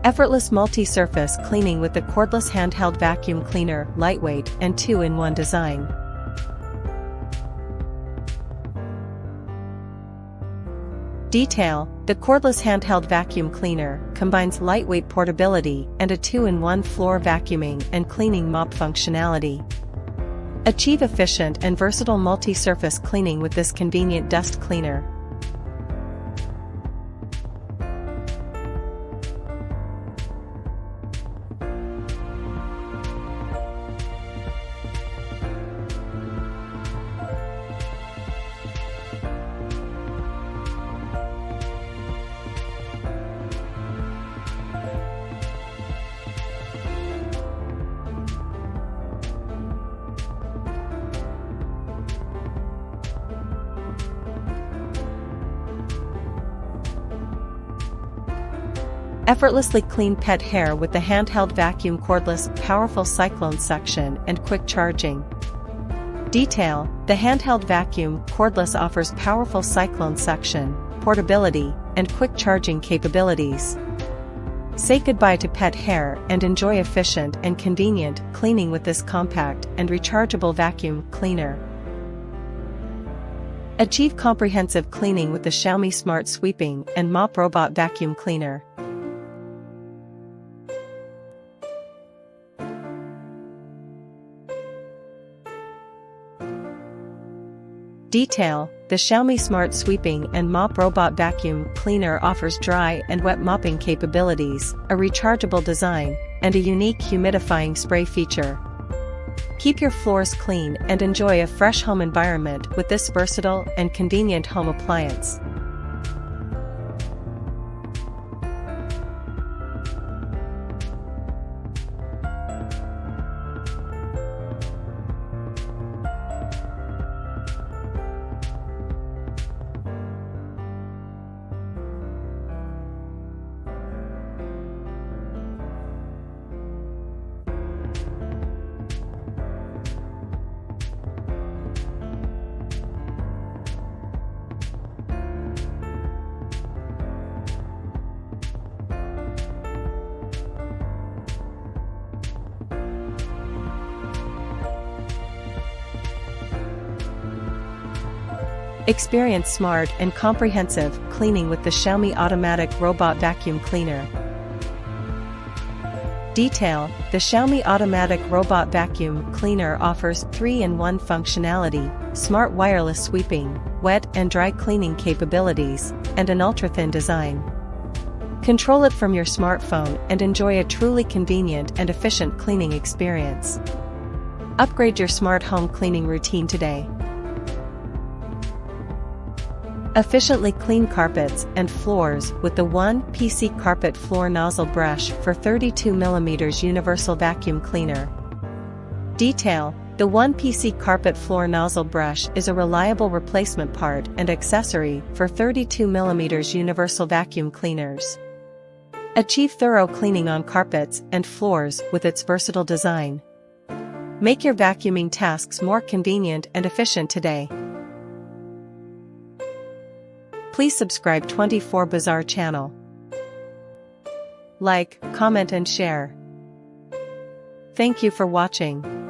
Effortless multi-surface cleaning with the cordless handheld vacuum cleaner, lightweight and 2-in-1 design. Detail: the cordless handheld vacuum cleaner combines lightweight portability and a 2-in-1 floor vacuuming and cleaning mop functionality. Achieve efficient and versatile multi-surface cleaning with this convenient dust cleaner. Effortlessly clean pet hair with the handheld vacuum cordless powerful Cyclone suction and quick charging. Detail: the handheld vacuum cordless offers powerful Cyclone suction, portability, and quick charging capabilities. Say goodbye to pet hair and enjoy efficient and convenient cleaning with this compact and rechargeable vacuum cleaner. Achieve comprehensive cleaning with the Xiaomi Smart Sweeping and Mop Robot Vacuum Cleaner. Detail: the Xiaomi Smart Sweeping and Mop Robot Vacuum Cleaner offers dry and wet mopping capabilities, a rechargeable design, and a unique humidifying spray feature. Keep your floors clean and enjoy a fresh home environment with this versatile and convenient home appliance. Experience smart and comprehensive cleaning with the Xiaomi Automatic Robot Vacuum Cleaner. Detail: the Xiaomi Automatic Robot Vacuum Cleaner offers 3-in-1 functionality, smart wireless sweeping, wet and dry cleaning capabilities, and an ultra-thin design. Control it from your smartphone and enjoy a truly convenient and efficient cleaning experience. Upgrade your smart home cleaning routine today. Efficiently clean carpets and floors with the 1PC Carpet Floor Nozzle Brush for 32mm Universal Vacuum Cleaner. Detail: the 1PC Carpet Floor Nozzle Brush is a reliable replacement part and accessory for 32mm Universal Vacuum Cleaners. Achieve thorough cleaning on carpets and floors with its versatile design. Make your vacuuming tasks more convenient and efficient today. Please subscribe 24 Bazaar channel. Like, comment and share. Thank you for watching.